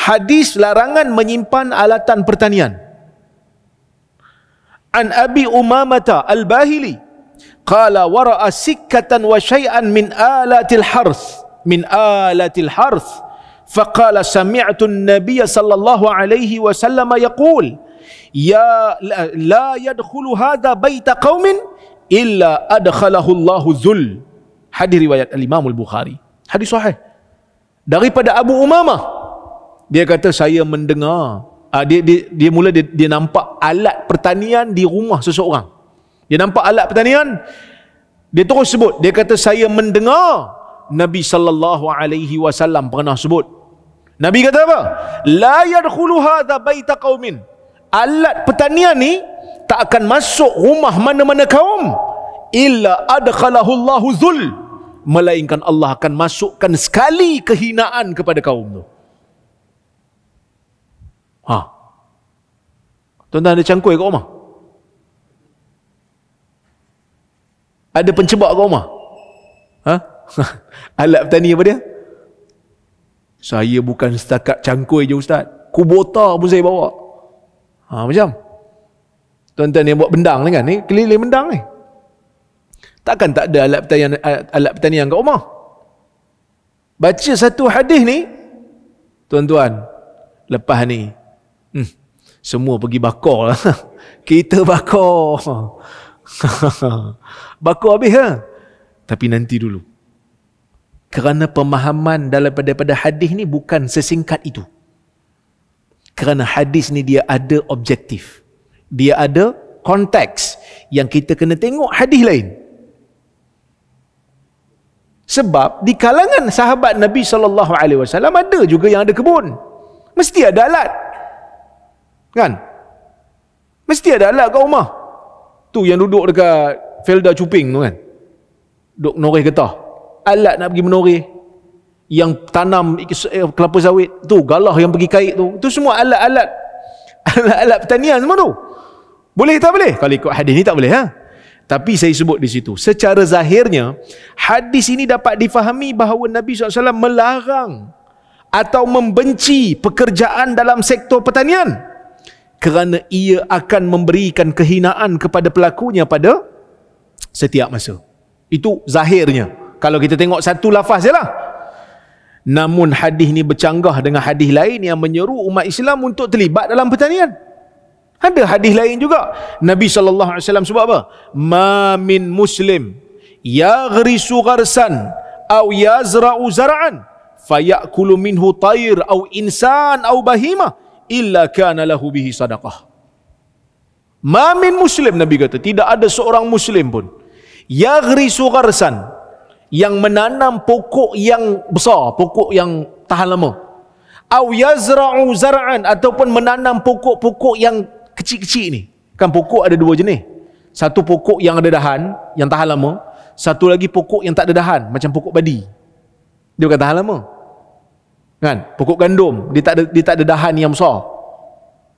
hadis larangan menyimpan alatan pertanian. An Abi Umamah Al-Bahili qala wara'a sikkatan wa syai'an min alatil harth faqala sami'tu an-nabiy sallallahu alaihi wasallam yaqul ya la yadkhulu hadha baita qaumin illa adkhalahu Allahu dhul. Hadis riwayat Al-Imam Al-Bukhari. Hadis sahih daripada Abu Umamah. Dia kata saya mendengar dia mula nampak alat pertanian di rumah seseorang. Dia nampak alat pertanian, dia terus sebut, dia kata saya mendengar Nabi sallallahu alaihi wasallam pernah sebut. Nabi kata apa? La yadkhulu hadha baita qaumin. Alat pertanian ni tak akan masuk rumah mana-mana kaum illa adkhalahu Allahu dhul, melainkan Allah akan masukkan sekali kehinaan kepada kaum tu. Tuan-tuan ada cangkul kat rumah? Ada pencebak kat rumah? Alat bertani apa dia? Saya bukan setakat cangkul je Ustaz, kubota pun saya bawa. Macam tuan-tuan yang buat bendang ni kan, ni keliling bendang ni, takkan tak ada alat pertanian kat rumah. Baca satu hadis ni tuan-tuan, lepas ni semua pergi bakar lah. Kita bakar. Bakar habis lah. Tapi nanti dulu. Kerana pemahaman daripada hadis ni bukan sesingkat itu. Kerana hadis ni dia ada objektif. Dia ada konteks yang kita kena tengok hadis lain. Sebab di kalangan sahabat Nabi SAW ada juga yang ada kebun. Mesti ada alat. Kan? Mesti ada alat kat rumah. Tu yang duduk dekat Felda Cuping tu kan, duduk menoreh getah, alat nak pergi menoreh, yang tanam kelapa sawit tu, galah yang pergi kait tu semua alat-alat pertanian semua tu. Boleh tak boleh? Kalau ikut hadis ni tak boleh Tapi saya sebut di situ, secara zahirnya hadis ini dapat difahami bahawa Nabi SAW melarang atau membenci pekerjaan dalam sektor pertanian, kerana ia akan memberikan kehinaan kepada pelakunya pada setiap masa. Itu zahirnya. Kalau kita tengok satu lafaz je lah. Namun hadis ni bercanggah dengan hadis lain yang menyeru umat Islam untuk terlibat dalam pertanian. Ada hadis lain juga. Nabi SAW sebut apa? Ma min muslim yaghrisu gharsan aw yazra'u zar'an fayakulu minhu tayr aw insan aw bahimah illa kana lahu bihi sadaqah. Ma min muslim, Nabi kata, tidak ada seorang muslim pun yaghrisu gharsan, yang menanam pokok yang besar, pokok yang tahan lama, au yazra'u zar'an, ataupun menanam pokok-pokok yang kecil-kecil ni. Kan pokok ada dua jenis. Satu pokok yang ada dahan, yang tahan lama. Satu lagi pokok yang tak ada dahan, macam pokok padi. Dia bukan tahan lama. Kan? Pokok gandum, dia tak ada dahan yang besar.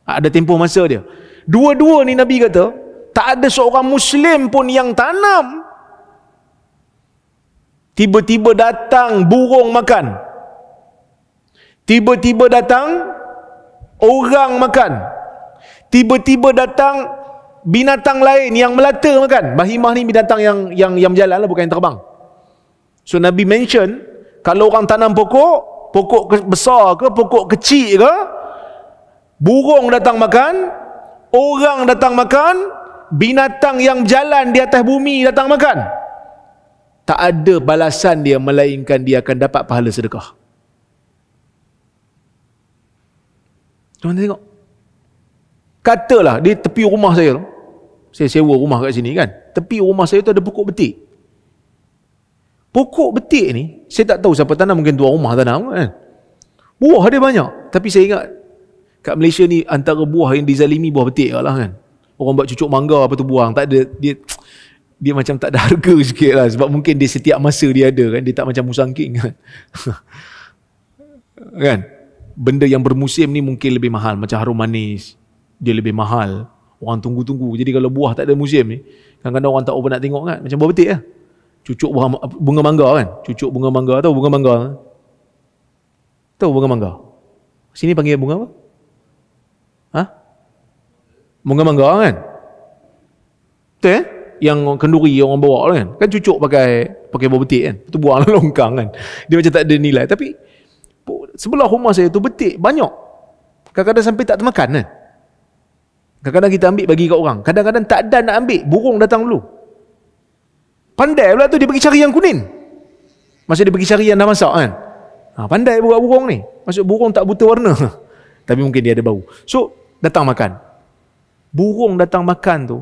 Ada tempoh masa dia. Dua-dua ni Nabi kata, tak ada seorang muslim pun yang tanam, tiba-tiba datang burung makan, tiba-tiba datang orang makan, tiba-tiba datang binatang lain yang melata makan. Bahimah ni binatang yang berjalan lah, bukan yang terbang. So Nabi mention, kalau orang tanam pokok besar ke, pokok kecil ke, burung datang makan, orang datang makan, binatang yang berjalan di atas bumi datang makan, tak ada balasan dia melainkan dia akan dapat pahala sedekah. Tuan tengok, katalah di tepi rumah saya tu, saya sewa rumah kat sini kan, tepi rumah saya tu ada pokok betik. Pokok betik ni saya tak tahu siapa tanam, mungkin tuan rumah tanam kan. Buah dia banyak, tapi saya ingat kat Malaysia ni antara buah yang dizalimi buah betik lah kan. Orang buat cucuk mangga apa tu buang, tak ada, dia macam tak ada harga sikit lah, sebab mungkin dia setiap masa dia ada kan, dia tak macam musangking kan. Kan, benda yang bermusim ni mungkin lebih mahal, macam harum manis dia lebih mahal, orang tunggu-tunggu. Jadi kalau buah tak ada musim ni, kadang-kadang orang tak apa nak tengok kan, macam buah betik lah, cucuk bunga mangga kan, cucuk bunga mangga. Tahu bunga mangga? Tahu bunga mangga? Sini panggil bunga apa? Ha? Bunga mangga kan? Betul Yang kenduri yang orang bawa kan? Kan cucuk pakai bawah betik kan? Itu buang longkang kan? Dia macam tak ada nilai. Tapi sebelah rumah saya tu betik banyak. Kadang-kadang sampai tak termakan kan? Kadang-kadang kita ambil bagi kat orang. Kadang-kadang tak ada nak ambil. Burung datang dulu. Pandai pula tu dia pergi cari yang kuning. Maksud dia pergi cari yang dah masak kan? Pandai buat burung ni. Maksud burung tak buta warna. Tapi mungkin dia ada bau. So, datang makan. Burung datang makan tu,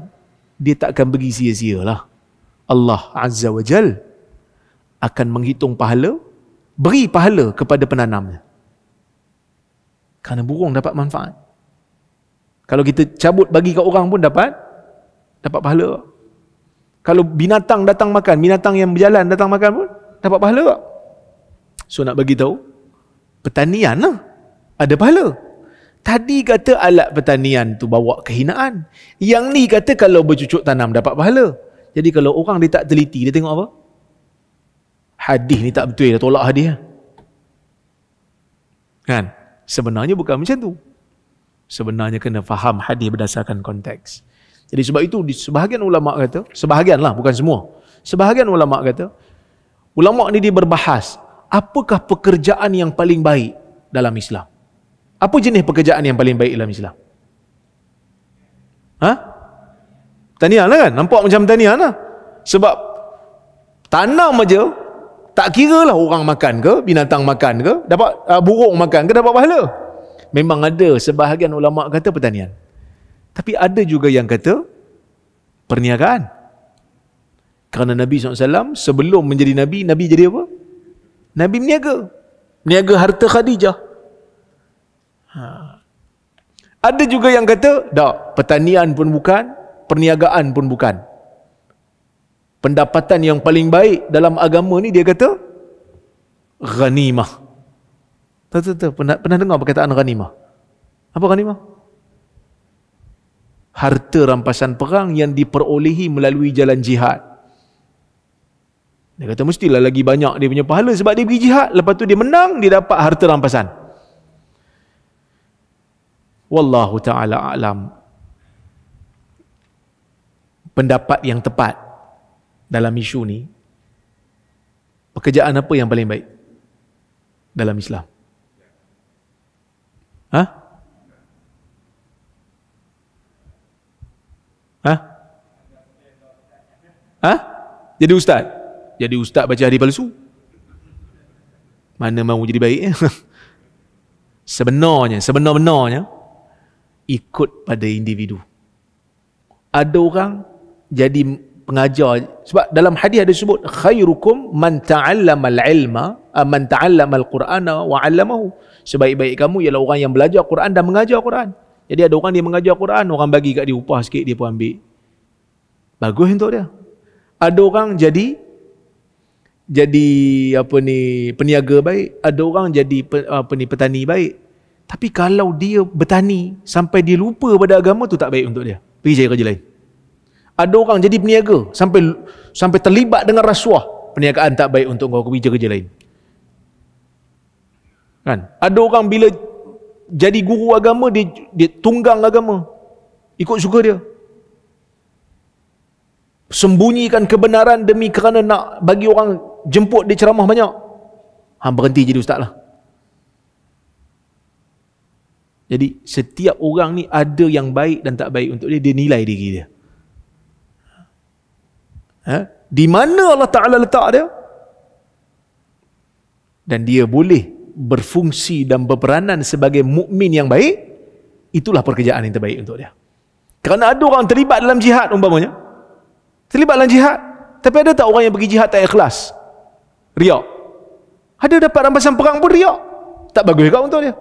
dia tak akan pergi sia-sia lah. Allah Azza wa Jal akan menghitung pahala, beri pahala kepada penanamnya. Kerana burung dapat manfaat. Kalau kita cabut bagi kat orang pun dapat pahala. Kalau binatang datang makan, binatang yang berjalan datang makan pun dapat pahala. So nak bagi tahu, pertanian lah ada pahala. Tadi kata alat pertanian tu bawa kehinaan. Yang ni kata kalau bercucuk tanam dapat pahala. Jadi kalau orang dia tak teliti, dia tengok apa? Hadis ni tak betul, dia tolak hadis. Kan? Sebenarnya bukan macam tu. Sebenarnya kena faham hadis berdasarkan konteks. Jadi sebab itu sebahagian ulama kata, sebahagian lah bukan semua. Sebahagian ulama kata, ulama ni dia berbahas, apakah pekerjaan yang paling baik dalam Islam? Apa jenis pekerjaan yang paling baik dalam Islam? Pertanian lah kan? Nampak macam pertanian lah. Sebab tanam aja, tak kira lah orang makan ke, binatang makan ke, dapat burung makan ke, dapat pahala. Memang ada sebahagian ulama kata pertanian. Tapi ada juga yang kata perniagaan. Kerana Nabi SAW sebelum menjadi Nabi, Nabi jadi apa? Nabi meniaga. Meniaga harta Khadijah. Ada juga yang kata, tak, pertanian pun bukan, perniagaan pun bukan. Pendapatan yang paling baik dalam agama ni dia kata ghanimah. Tahu. Pernah dengar perkataan ghanimah? Apa ghanimah? Harta rampasan perang yang diperolehi melalui jalan jihad. Dia kata mestilah lagi banyak dia punya pahala sebab dia pergi jihad, lepas tu dia menang, dia dapat harta rampasan. Wallahu ta'ala a'lam. Pendapat yang tepat dalam isu ni, pekerjaan apa yang paling baik dalam Islam? Jadi ustaz? Jadi ustaz baca hadis palsu? Mana mahu jadi baik? Sebenar-benarnya ikut pada individu. Ada orang jadi pengajar, sebab dalam hadis ada sebut khairukum man ta'allamal ilma man ta'allamal qur'ana wa 'allamahu. Sebaik-baik kamu ialah orang yang belajar Quran dan mengajar Quran. Jadi ada orang dia mengajar Quran, orang bagi kat dia upah sikit, dia pun ambil. Bagus untuk dia. Ada orang jadi peniaga baik, ada orang jadi petani baik. Tapi kalau dia bertani sampai dia lupa pada agama, tu tak baik untuk dia. Pergi cari kerja lain. Ada orang jadi peniaga sampai terlibat dengan rasuah, perniagaan tak baik untuk kau, pergi cari kerja lain. Kan? Ada orang bila jadi guru agama, dia tunggang agama ikut suka dia, sembunyikan kebenaran demi kerana nak bagi orang jemput dia ceramah banyak. Berhenti jadi ustaz lah. Jadi setiap orang ni ada yang baik dan tak baik untuk dia, dia nilai diri dia. Di mana Allah Ta'ala letak dia, dan dia boleh berfungsi dan berperanan sebagai mukmin yang baik, itulah pekerjaan yang terbaik untuk dia. Kerana ada orang terlibat dalam jihad umpamanya, terlibat dalam jihad, tapi ada tak orang yang pergi jihad tak ikhlas? Riak. Ada dapat rampasan perang pun riak. Tak bagus juga untuk dia.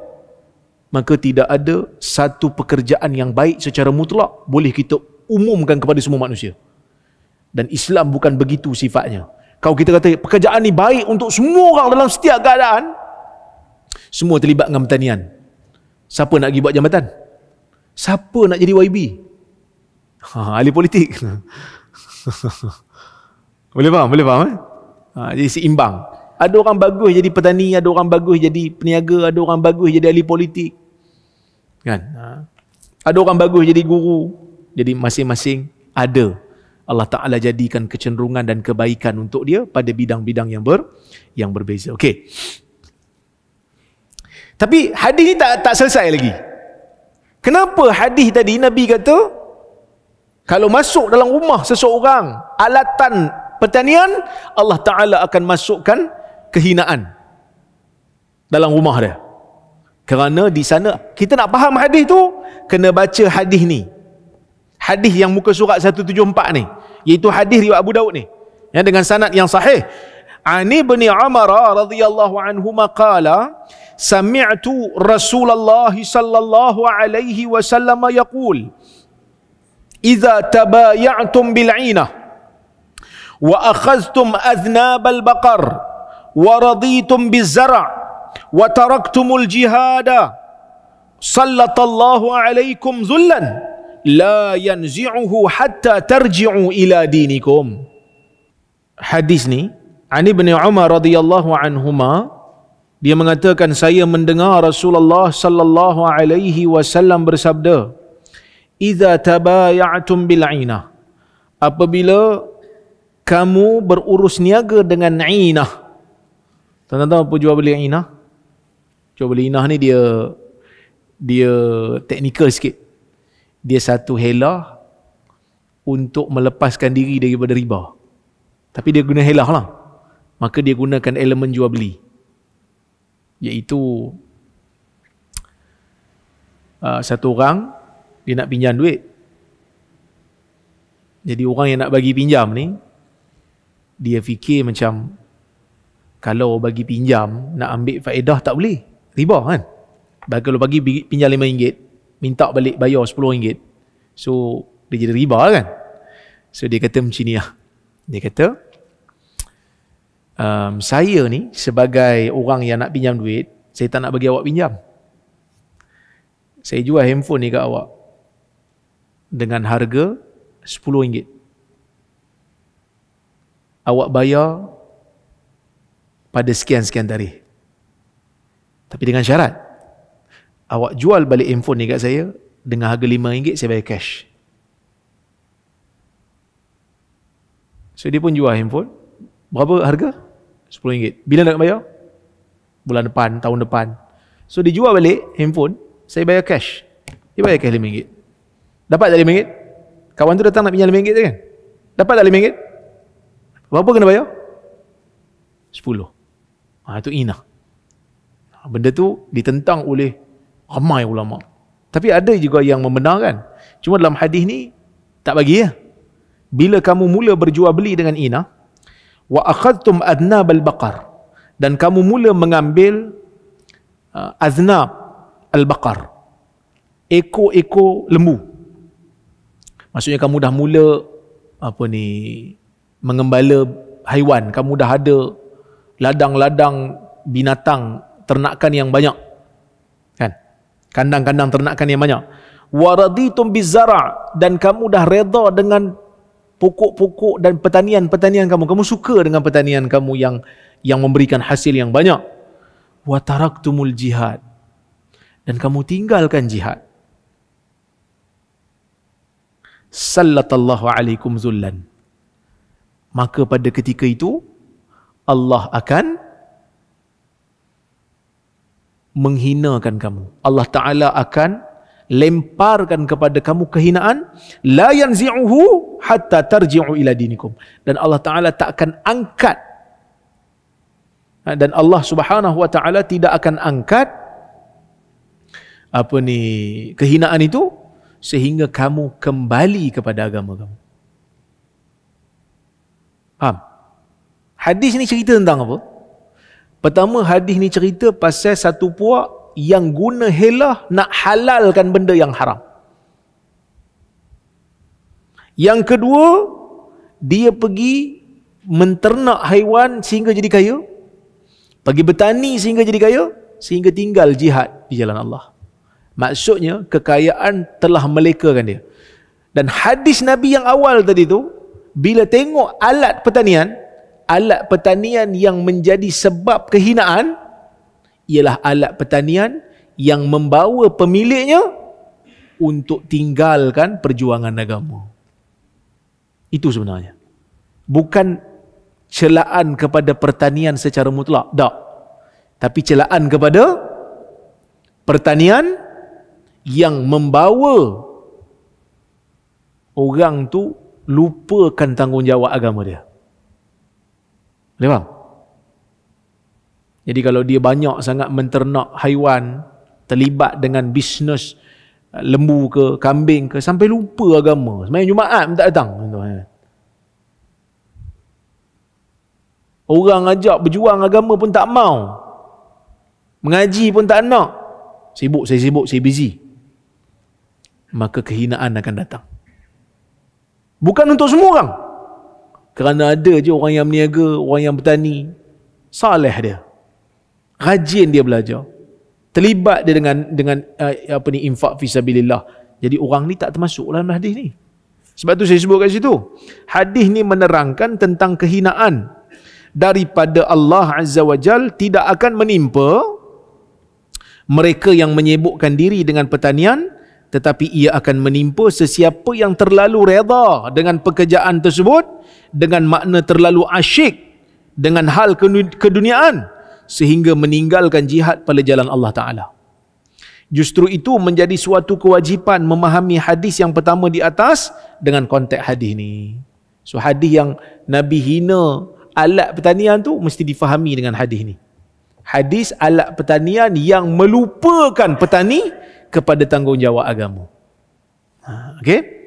Maka tidak ada satu pekerjaan yang baik secara mutlak boleh kita umumkan kepada semua manusia. Dan Islam bukan begitu sifatnya. Kalau kita kata pekerjaan ni baik untuk semua orang dalam setiap keadaan, semua terlibat dengan pertanian, siapa nak pergi buat jambatan? Siapa nak jadi YB? Ahli politik. Boleh faham? Jadi seimbang. Ada orang bagus jadi petani, ada orang bagus jadi peniaga, ada orang bagus jadi ahli politik. Kan? Ada orang bagus jadi guru. Jadi masing-masing ada Allah Ta'ala jadikan kecenderungan dan kebaikan untuk dia pada bidang-bidang yang berbeza. Okey. Tapi hadis ni tak selesai lagi. Kenapa hadis tadi Nabi kata kalau masuk dalam rumah seseorang alatan pertanian, Allah Ta'ala akan masukkan kehinaan dalam rumah dia. Kerana di sana, kita nak faham hadis tu, kena baca hadis ni. Hadis yang muka surat 174 ni, iaitu hadis riwayat Abu Daud ni, yang dengan sanad yang sahih. Ani bin Umar radhiyallahu anhuma qala sami'tu Rasulullah sallallahu alaihi wasallam yaqul idza tabaya'tum bil 'inah wa akhadhtum adhnab al baqar wa raditum biz zar' wa taraktumul jihada sallallahu alaikum zullan la yanzi'uhu hatta tarji'u ila dinikum. Hadis ni Ani bin Umar radhiyallahu anhuma, dia mengatakan, saya mendengar Rasulullah sallallahu alaihi wasallam bersabda, idza tabaya'tum bil 'inah, apabila kamu berurus niaga dengan 'inah. Tuan-tuan tahu apa jual beli 'inah? Jual beli 'inah ni dia teknikal sikit. Dia satu helah untuk melepaskan diri daripada riba. Tapi dia guna helah lah. Maka dia gunakan elemen jual beli. Iaitu satu orang dia nak pinjam duit. Jadi orang yang nak bagi pinjam ni, dia fikir macam kalau bagi pinjam nak ambil faedah tak boleh, riba kan. Kalau bagi pinjam RM5, minta balik bayar RM10, so dia jadi riba kan. So dia kata macam ni lah. Dia kata saya ni sebagai orang yang nak pinjam duit, saya tak nak bagi awak pinjam. Saya jual handphone ni kat awak dengan harga RM10. Awak bayar pada sekian-sekian tarikh. Tapi dengan syarat, awak jual balik handphone ni kat saya dengan harga RM5, saya bayar cash. So dia pun jual handphone. Berapa harga? RM10. Bila nak bayar? Bulan depan, tahun depan. So dia jual balik handphone, saya bayar cash. Dia bayar cash RM5. Dapat tak RM5? Kawan tu datang nak pinjam RM5 tu kan? Dapat tak RM5? Berapa kena bayar? 10. Itu inah. Benda tu ditentang oleh ramai ulama. Tapi ada juga yang membenarkan. Cuma dalam hadis ni tak bagi ya. Bila kamu mula berjual beli dengan inah, wa akhadtum adnab al-baqar, dan kamu mula mengambil aznab al-baqar, ekor-ekor lembu. Maksudnya kamu dah mula mengembala haiwan, kamu dah ada ladang-ladang binatang ternakan yang banyak. Kan? Kandang-kandang ternakan yang banyak. Wa raditum bizara', dan kamu dah redha dengan pokok-pokok dan pertanian kamu. Kamu suka dengan pertanian kamu yang memberikan hasil yang banyak. Wa taraktumul jihad, dan kamu tinggalkan jihad. Sallallahu alaikum zullan, maka pada ketika itu Allah akan menghinakan kamu. Allah Ta'ala akan lemparkan kepada kamu kehinaan, la yanzi'uhu hatta tarji'u ila dinikum, dan Allah Ta'ala tak akan angkat, dan Allah Subhanahu wa Ta'ala tidak akan angkat kehinaan itu sehingga kamu kembali kepada agama kamu. Faham? Hadis ni cerita tentang apa? Pertama, hadis ni cerita pasal satu puak yang guna helah nak halalkan benda yang haram. Yang kedua, dia pergi menternak haiwan sehingga jadi kaya, pergi bertani sehingga jadi kaya, sehingga tinggal jihad di jalan Allah. Maksudnya kekayaan telah melekakan dia. Dan hadis Nabi yang awal tadi tu, bila tengok alat pertanian, alat pertanian yang menjadi sebab kehinaan ialah alat pertanian yang membawa pemiliknya untuk tinggalkan perjuangan agama. Itu sebenarnya. Bukan celaan kepada pertanian secara mutlak, tak. Tapi celaan kepada pertanian yang membawa orang tu lupakan tanggungjawab agama dia. Boleh faham? Jadi kalau dia banyak sangat menternak haiwan, terlibat dengan bisnes lembu ke, kambing ke, sampai lupa agama. Sebenarnya Jumaat pun tak datang. Orang ajak berjuang agama pun tak mau. Mengaji pun tak nak. Sibuk, saya busy. Maka kehinaan akan datang. Bukan untuk semua orang. Kerana ada je orang yang berniaga, orang yang bertani, saleh dia. Rajin dia belajar. Terlibat dia dengan infak fisabilillah. Jadi orang ni tak termasuk dalam hadis ni. Sebab tu saya sebut kat situ. Hadis ni menerangkan tentang kehinaan daripada Allah Azza wa Jal tidak akan menimpa mereka yang menyibukkan diri dengan pertanian, tetapi ia akan menimpa sesiapa yang terlalu reda dengan pekerjaan tersebut, dengan makna terlalu asyik dengan hal keduniaan sehingga meninggalkan jihad pada jalan Allah Ta'ala. Justru itu menjadi suatu kewajipan memahami hadis yang pertama di atas dengan konteks hadis ni. So hadis yang Nabi hina alat pertanian tu mesti difahami dengan hadis ni. Hadis alat pertanian yang melupakan petani kepada tanggungjawab agama. Okey?